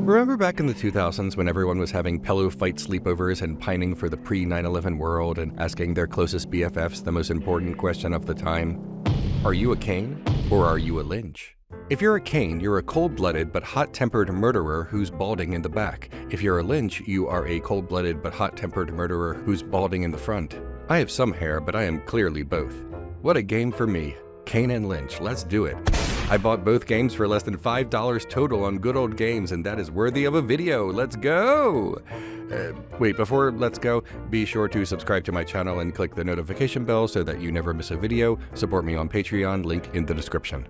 Remember back in the 2000s when everyone was having pillow fight sleepovers and pining for the pre-9/11 world and asking their closest BFFs the most important question of the time? Are you a Kane or are you a Lynch? If you're a Kane, you're a cold-blooded but hot-tempered murderer who's balding in the back. If you're a Lynch, you are a cold-blooded but hot-tempered murderer who's balding in the front. I have some hair, but I am clearly both. What a game for me. Kane and Lynch, let's do it. I bought both games for less than $5 total on Good Old Games, and that is worthy of a video. Let's go! Wait, before let's go, be sure to subscribe to my channel and click the notification bell so that you never miss a video. Support me on Patreon, link in the description.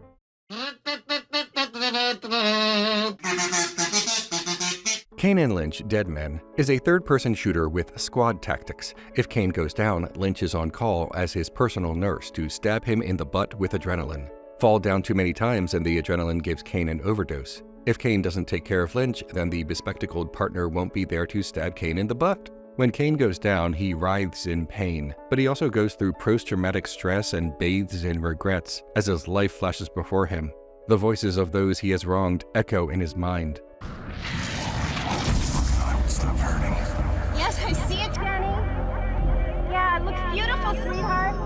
Kane and Lynch, Dead Men, is a third-person shooter with squad tactics. If Kane goes down, Lynch is on call as his personal nurse to stab him in the butt with adrenaline. Fall down too many times and the adrenaline gives Kane an overdose. If Kane doesn't take care of Lynch, then the bespectacled partner won't be there to stab Kane in the butt. When Kane goes down, he writhes in pain, but he also goes through post-traumatic stress and bathes in regrets as his life flashes before him. The voices of those he has wronged echo in his mind. Stop hurting. Yes, I see it, Danny. Yeah, it looks beautiful, sweetheart.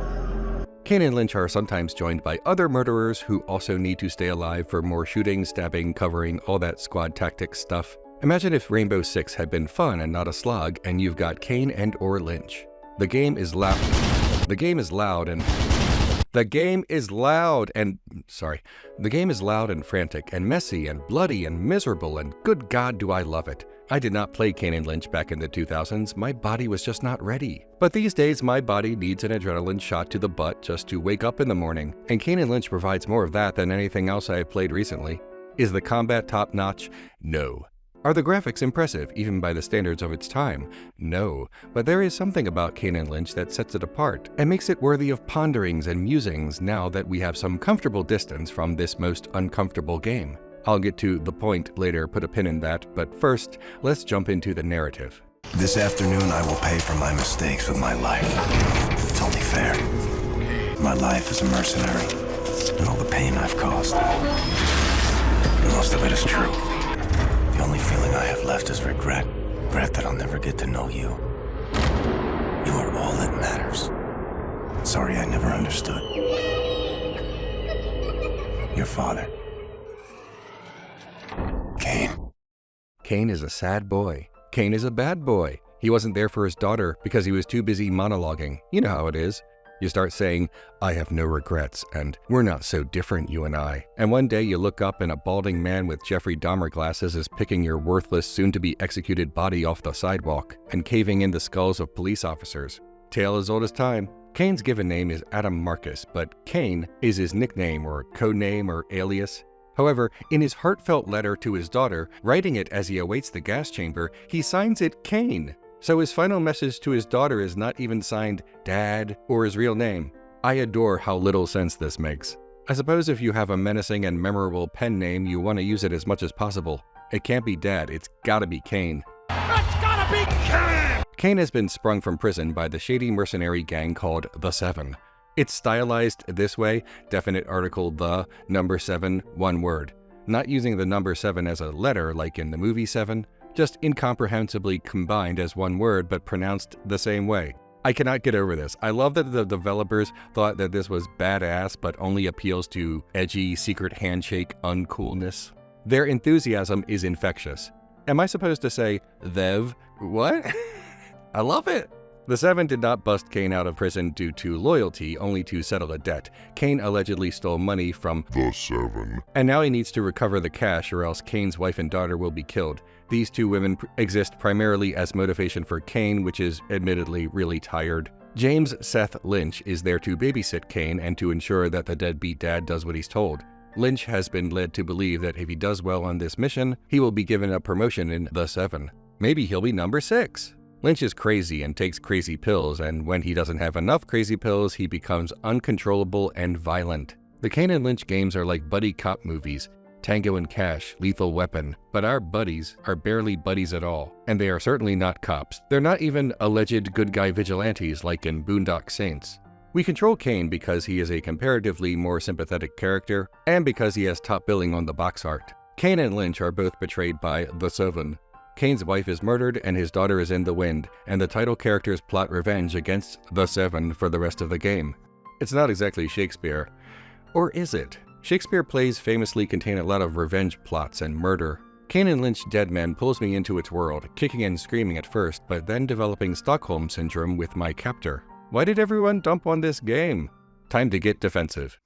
Kane and Lynch are sometimes joined by other murderers who also need to stay alive for more shooting, stabbing, covering, all that squad tactics stuff. Imagine if Rainbow Six had been fun and not a slog, and you've got Kane and or Lynch. The game is loud and frantic and messy and bloody and miserable, and good God do I love it. I did not play Kane and Lynch back in the 2000s, my body was just not ready. But these days my body needs an adrenaline shot to the butt just to wake up in the morning, and Kane and Lynch provides more of that than anything else I have played recently. Is the combat top-notch? No. Are the graphics impressive, even by the standards of its time? No, but there is something about Kane and Lynch that sets it apart and makes it worthy of ponderings and musings now that we have some comfortable distance from this most uncomfortable game. I'll get to the point later, put a pin in that, but first, let's jump into the narrative. This afternoon, I will pay for my mistakes with my life. It's only fair. My life as a mercenary, and all the pain I've caused. Most of it is true. The only feeling I have left is regret. Regret that I'll never get to know you. You are all that matters. Sorry I never understood. Your father. Kane. Kane is a sad boy. Kane is a bad boy. He wasn't there for his daughter because he was too busy monologuing. You know how it is. You start saying, I have no regrets, and we're not so different, you and I. And one day you look up and a balding man with Jeffrey Dahmer glasses is picking your worthless, soon-to-be-executed body off the sidewalk and caving in the skulls of police officers. Tale as old as time. Kane's given name is Adam Marcus, but Kane is his nickname or codename or alias. However, in his heartfelt letter to his daughter, writing it as he awaits the gas chamber, he signs it Kane. So his final message to his daughter is not even signed Dad or his real name. I adore how little sense this makes. I suppose if you have a menacing and memorable pen name, you want to use it as much as possible. It can't be Dad, it's gotta be Kane. It's gotta be Kane! Kane has been sprung from prison by the shady mercenary gang called The Seven. It's stylized this way, definite article the, number 7, one word. Not using the number 7 as a letter like in the movie 7, just incomprehensibly combined as one word but pronounced the same way. I cannot get over this. I love that the developers thought that this was badass but only appeals to edgy, secret handshake uncoolness. Their enthusiasm is infectious. Am I supposed to say, Thev? What? I love it! The Seven did not bust Kane out of prison due to loyalty, only to settle a debt. Kane allegedly stole money from The Seven, and now he needs to recover the cash or else Kane's wife and daughter will be killed. These two women exist primarily as motivation for Kane, which is admittedly really tired. James Seth Lynch is there to babysit Kane and to ensure that the deadbeat dad does what he's told. Lynch has been led to believe that if he does well on this mission, he will be given a promotion in The Seven. Maybe he'll be number 6. Lynch is crazy and takes crazy pills, and when he doesn't have enough crazy pills, he becomes uncontrollable and violent. The Kane and Lynch games are like buddy cop movies, Tango and Cash, Lethal Weapon, but our buddies are barely buddies at all, and they are certainly not cops. They're not even alleged good guy vigilantes like in Boondock Saints. We control Kane because he is a comparatively more sympathetic character, and because he has top billing on the box art. Kane and Lynch are both betrayed by the Seven. Kane's wife is murdered and his daughter is in the wind, and the title characters plot revenge against the Seven for the rest of the game. It's not exactly Shakespeare. Or is it? Shakespeare plays famously contain a lot of revenge plots and murder. Kane and Lynch Dead Men pulls me into its world, kicking and screaming at first, but then developing Stockholm Syndrome with my captor. Why did everyone dump on this game? Time to get defensive.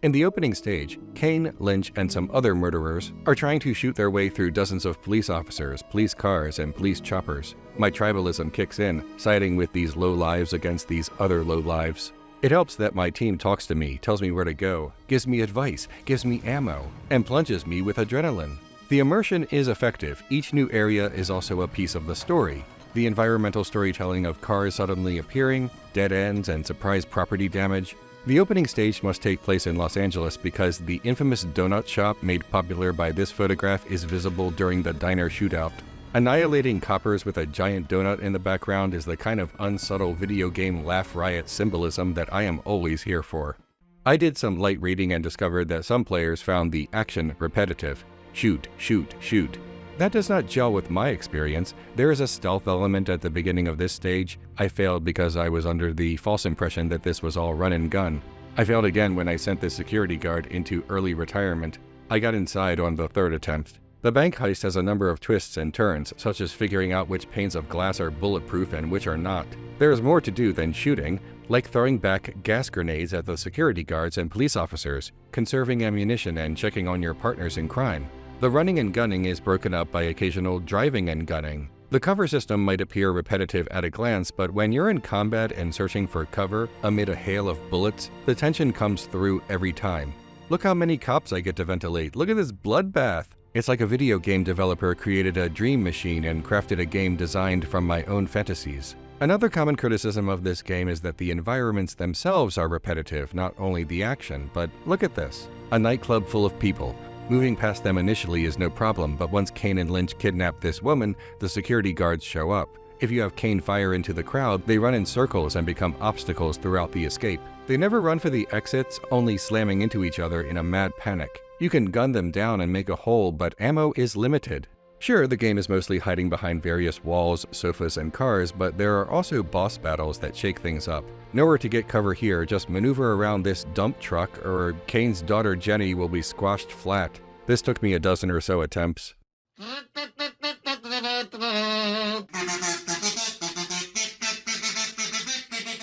In the opening stage, Kane, Lynch, and some other murderers are trying to shoot their way through dozens of police officers, police cars, and police choppers. My tribalism kicks in, siding with these low lives against these other low lives. It helps that my team talks to me, tells me where to go, gives me advice, gives me ammo, and plunges me with adrenaline. The immersion is effective. Each new area is also a piece of the story. The environmental storytelling of cars suddenly appearing, dead ends, and surprise property damage. The opening stage must take place in Los Angeles because the infamous donut shop made popular by this photograph is visible during the diner shootout. Annihilating coppers with a giant donut in the background is the kind of unsubtle video game laugh riot symbolism that I am always here for. I did some light reading and discovered that some players found the action repetitive. Shoot, shoot, shoot. That does not gel with my experience. There is a stealth element at the beginning of this stage. I failed because I was under the false impression that this was all run and gun. I failed again when I sent the security guard into early retirement. I got inside on the third attempt. The bank heist has a number of twists and turns, such as figuring out which panes of glass are bulletproof and which are not. There is more to do than shooting, like throwing back gas grenades at the security guards and police officers, conserving ammunition and checking on your partners in crime. The running and gunning is broken up by occasional driving and gunning. The cover system might appear repetitive at a glance, but when you're in combat and searching for cover amid a hail of bullets, the tension comes through every time. Look how many cops I get to ventilate. Look at this bloodbath. It's like a video game developer created a dream machine and crafted a game designed from my own fantasies. Another common criticism of this game is that the environments themselves are repetitive, not only the action, but look at this. A nightclub full of people. Moving past them initially is no problem, but once Kane and Lynch kidnap this woman, the security guards show up. If you have Kane fire into the crowd, they run in circles and become obstacles throughout the escape. They never run for the exits, only slamming into each other in a mad panic. You can gun them down and make a hole, but ammo is limited. Sure, the game is mostly hiding behind various walls, sofas, and cars, but there are also boss battles that shake things up. Nowhere to get cover here, just maneuver around this dump truck or Kane's daughter Jenny will be squashed flat. This took me a dozen or so attempts.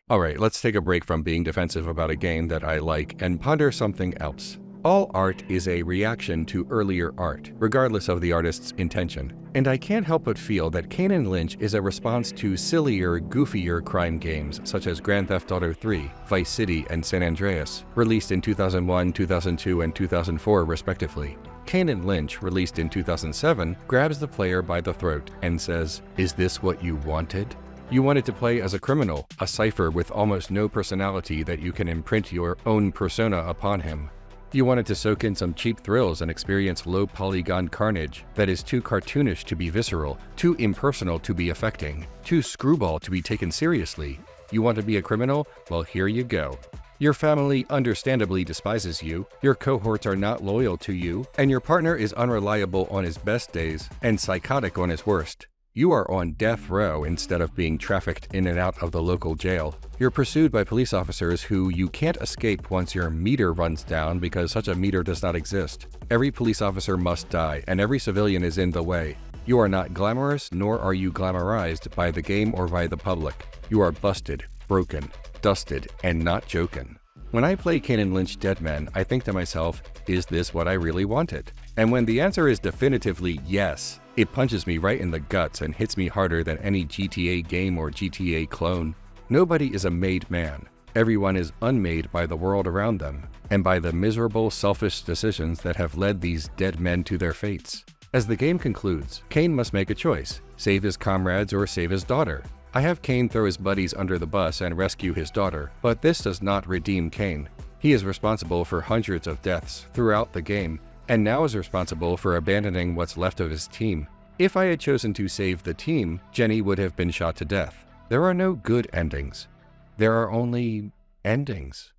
Alright, let's take a break from being defensive about a game that I like and ponder something else. All art is a reaction to earlier art, regardless of the artist's intention. And I can't help but feel that Kane Lynch is a response to sillier, goofier crime games such as Grand Theft Auto 3, Vice City, and San Andreas, released in 2001, 2002, and 2004 respectively. Kane Lynch, released in 2007, grabs the player by the throat and says, "Is this what you wanted?" You wanted to play as a criminal, a cipher with almost no personality that you can imprint your own persona upon him. You wanted to soak in some cheap thrills and experience low-polygon carnage that is too cartoonish to be visceral, too impersonal to be affecting, too screwball to be taken seriously. You want to be a criminal? Well, here you go. Your family understandably despises you, your cohorts are not loyal to you, and your partner is unreliable on his best days and psychotic on his worst. You are on death row instead of being trafficked in and out of the local jail. You're pursued by police officers who you can't escape once your meter runs down because such a meter does not exist. Every police officer must die, and every civilian is in the way. You are not glamorous, nor are you glamorized by the game or by the public. You are busted, broken, dusted, and not joking. When I play Kane Lynch Dead Men, I think to myself, is this what I really wanted? And when the answer is definitively yes, it punches me right in the guts and hits me harder than any GTA game or GTA clone. Nobody is a made man. Everyone is unmade by the world around them, and by the miserable, selfish decisions that have led these dead men to their fates. As the game concludes, Kane must make a choice, save his comrades or save his daughter. I have Kane throw his buddies under the bus and rescue his daughter, but this does not redeem Kane. He is responsible for hundreds of deaths throughout the game, and now is responsible for abandoning what's left of his team. If I had chosen to save the team, Jenny would have been shot to death. There are no good endings. There are only endings.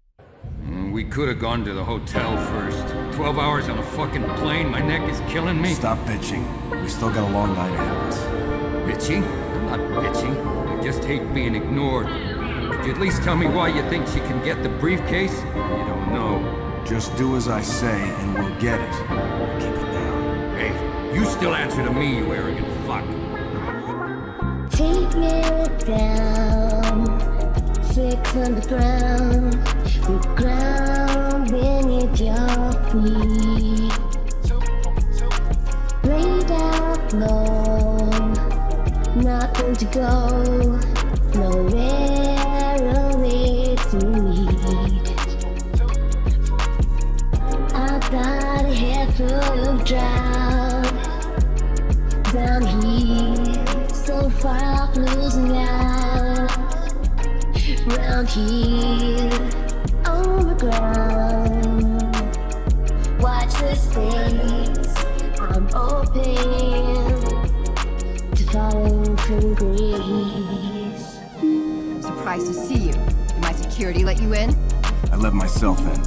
We We could have gone to the hotel first. 12 hours on a fucking plane, my neck is killing me. Stop bitching. We still got a long night ahead of us. Bitching? I'm not bitching. I just hate being ignored. Could you at least tell me why you think she can get the briefcase? You don't know. Just do as I say and we'll get it. Keep it down. Hey, you still answer to me, you arrogant fuck. Take me down, 6 on the ground, the ground beneath your feet. Laid out low, nothing to go, nowhere only to meet. I've got a head full of drought down here, so far off losing out. Round here, on the ground, watch the space. I'm open to falling from grace. I'm surprised to see you. Did my security let you in? I let myself in.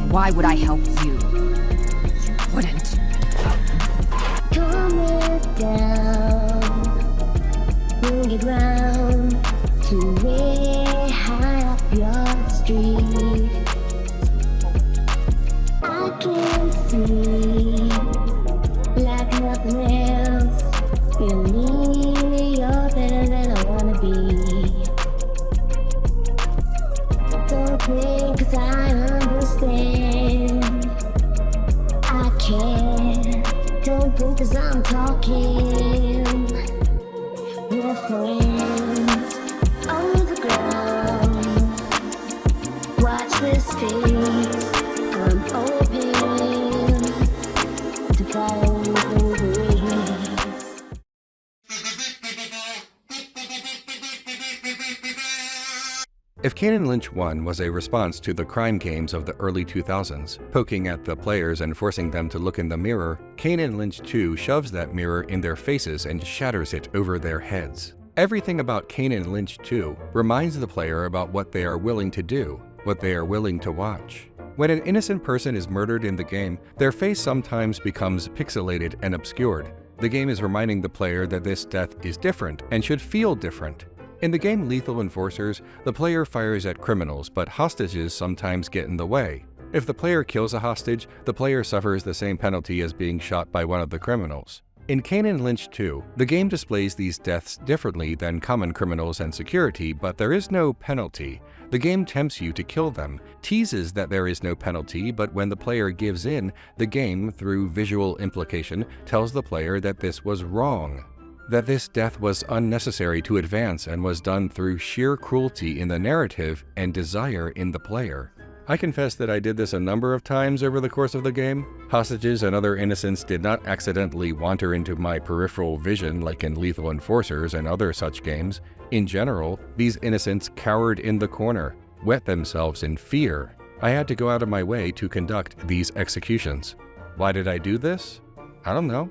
Why would I help you? You wouldn't. Calm it down, bring it round to way high up your street. I can see like nothing else. In me, you're better than I wanna be. Don't think 'cause I understand. I can't. Don't think 'cause I'm talking. We're friends on the ground. Watch this space. I'm open to fall from grace. If Kane Lynch 1 was a response to the crime games of the early 2000s, poking at the players and forcing them to look in the mirror, Kane Lynch 2 shoves that mirror in their faces and shatters it over their heads. Everything about Kane Lynch 2 reminds the player about what they are willing to do, what they are willing to watch. When an innocent person is murdered in the game, their face sometimes becomes pixelated and obscured. The game is reminding the player that this death is different and should feel different. In the game Lethal Enforcers, the player fires at criminals, but hostages sometimes get in the way. If the player kills a hostage, the player suffers the same penalty as being shot by one of the criminals. In Kane Lynch 2, the game displays these deaths differently than common criminals and security, but there is no penalty. The game tempts you to kill them, teases that there is no penalty, but when the player gives in, the game, through visual implication, tells the player that this was wrong. That this death was unnecessary to advance and was done through sheer cruelty in the narrative and desire in the player. I confess that I did this a number of times over the course of the game. Hostages and other innocents did not accidentally wander into my peripheral vision like in Lethal Enforcers and other such games. In general, these innocents cowered in the corner, wet themselves in fear. I had to go out of my way to conduct these executions. Why did I do this? I don't know.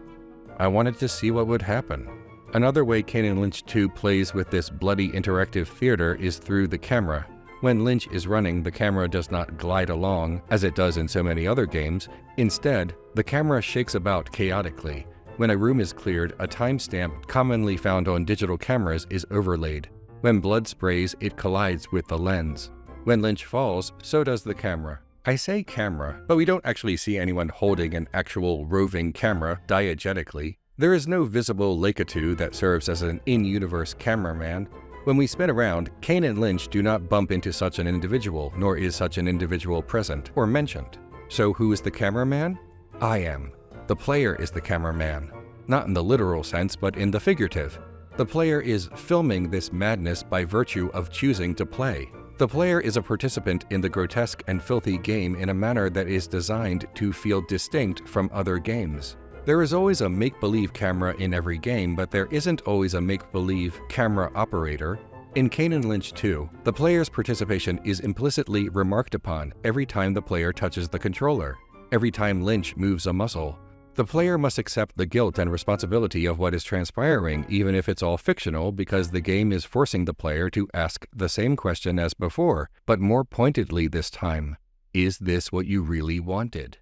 I wanted to see what would happen. Another way Kane Lynch 2 plays with this bloody interactive theater is through the camera. When Lynch is running, the camera does not glide along, as it does in so many other games. Instead, the camera shakes about chaotically. When a room is cleared, a timestamp commonly found on digital cameras is overlaid. When blood sprays, it collides with the lens. When Lynch falls, so does the camera. I say camera, but we don't actually see anyone holding an actual roving camera diegetically. There is no visible Leica that serves as an in-universe cameraman. When we spin around, Kane and Lynch do not bump into such an individual, nor is such an individual present or mentioned. So who is the cameraman? I am. The player is the cameraman. Not in the literal sense, but in the figurative. The player is filming this madness by virtue of choosing to play. The player is a participant in the grotesque and filthy game in a manner that is designed to feel distinct from other games. There is always a make-believe camera in every game, but there isn't always a make-believe camera operator. In Kane Lynch 2, the player's participation is implicitly remarked upon every time the player touches the controller, every time Lynch moves a muscle. The player must accept the guilt and responsibility of what is transpiring, even if it's all fictional, because the game is forcing the player to ask the same question as before, but more pointedly this time. Is this what you really wanted?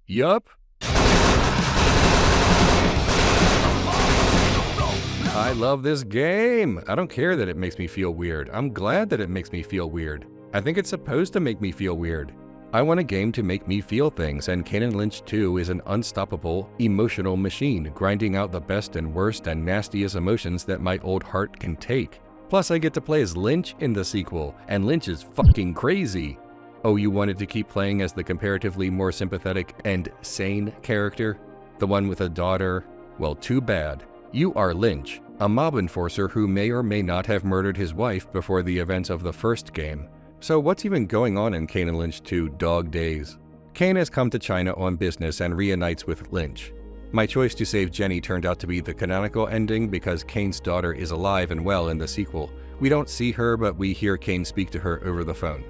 Yup. I love this game. I don't care that it makes me feel weird. I'm glad that it makes me feel weird. I think it's supposed to make me feel weird. I want a game to make me feel things, and Kane Lynch 2 is an unstoppable, emotional machine, grinding out the best and worst and nastiest emotions that my old heart can take. Plus, I get to play as Lynch in the sequel, and Lynch is fucking crazy. Oh, you wanted to keep playing as the comparatively more sympathetic and sane character? The one with a daughter? Well, too bad. You are Lynch, a mob enforcer who may or may not have murdered his wife before the events of the first game. So what's even going on in Kane Lynch 2 Dog Days? Kane has come to China on business and reunites with Lynch. My choice to save Jenny turned out to be the canonical ending because Kane's daughter is alive and well in the sequel. We don't see her, but we hear Kane speak to her over the phone.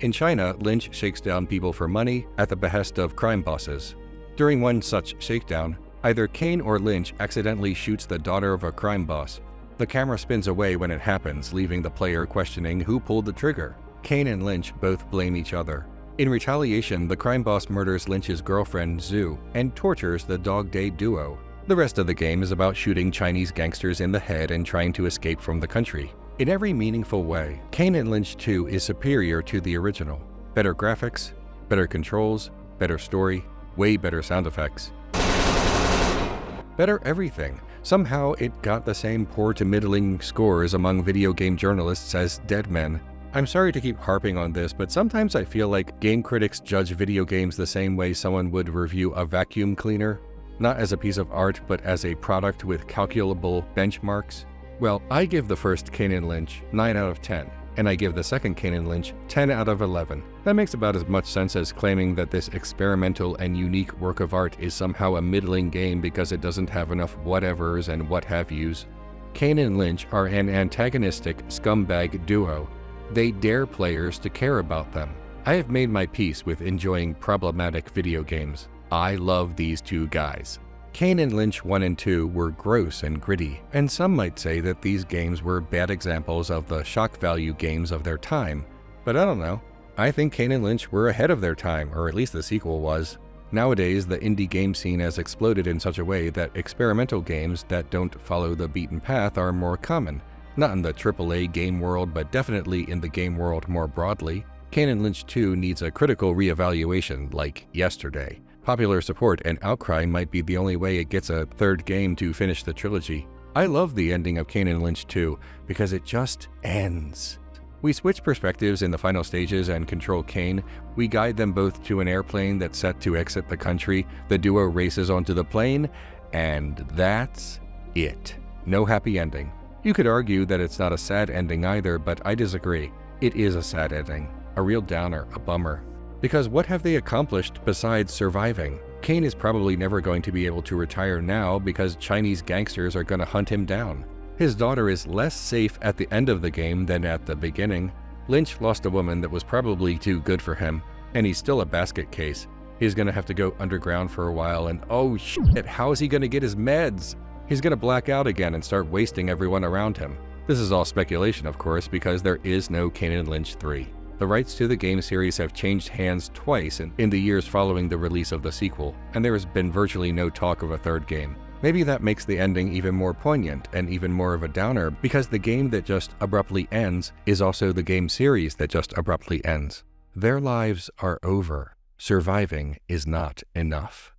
In China, Lynch shakes down people for money at the behest of crime bosses. During one such shakedown, either Kane or Lynch accidentally shoots the daughter of a crime boss. The camera spins away when it happens, leaving the player questioning who pulled the trigger. Kane and Lynch both blame each other. In retaliation, the crime boss murders Lynch's girlfriend, Zhu, and tortures the Dog Day duo. The rest of the game is about shooting Chinese gangsters in the head and trying to escape from the country. In every meaningful way, Kane Lynch 2 is superior to the original. Better graphics, better controls, better story, way better sound effects. Better everything. Somehow it got the same poor to middling scores among video game journalists as Dead Men. I'm sorry to keep harping on this, but sometimes I feel like game critics judge video games the same way someone would review a vacuum cleaner. Not as a piece of art, but as a product with calculable benchmarks. Well, I give the first Kane Lynch 9 out of 10, and I give the second Kane Lynch 10 out of 11. That makes about as much sense as claiming that this experimental and unique work of art is somehow a middling game because it doesn't have enough whatevers and what-have-yous. Kane Lynch are an antagonistic scumbag duo. They dare players to care about them. I have made my peace with enjoying problematic video games. I love these two guys. Kane Lynch 1 and 2 were gross and gritty, and some might say that these games were bad examples of the shock value games of their time. But I don't know. I think Kane Lynch were ahead of their time, or at least the sequel was. Nowadays, the indie game scene has exploded in such a way that experimental games that don't follow the beaten path are more common. Not in the AAA game world, but definitely in the game world more broadly. Kane Lynch 2 needs a critical reevaluation, like yesterday. Popular support and outcry might be the only way it gets a third game to finish the trilogy. I love the ending of Kane Lynch 2 because it just ends. We switch perspectives in the final stages and control Kane. We guide them both to an airplane that's set to exit the country. The duo races onto the plane, and that's it. No happy ending. You could argue that it's not a sad ending either, but I disagree. It is a sad ending. A real downer, a bummer. Because what have they accomplished besides surviving? Kane is probably never going to be able to retire now because Chinese gangsters are going to hunt him down. His daughter is less safe at the end of the game than at the beginning. Lynch lost a woman that was probably too good for him, and he's still a basket case. He's going to have to go underground for a while, and oh shit, how is he going to get his meds? He's going to black out again and start wasting everyone around him. This is all speculation, of course, because there is no Kane Lynch 3. The rights to the game series have changed hands twice in the years following the release of the sequel, and there has been virtually no talk of a third game. Maybe that makes the ending even more poignant and even more of a downer because the game that just abruptly ends is also the game series that just abruptly ends. Their lives are over. Surviving is not enough.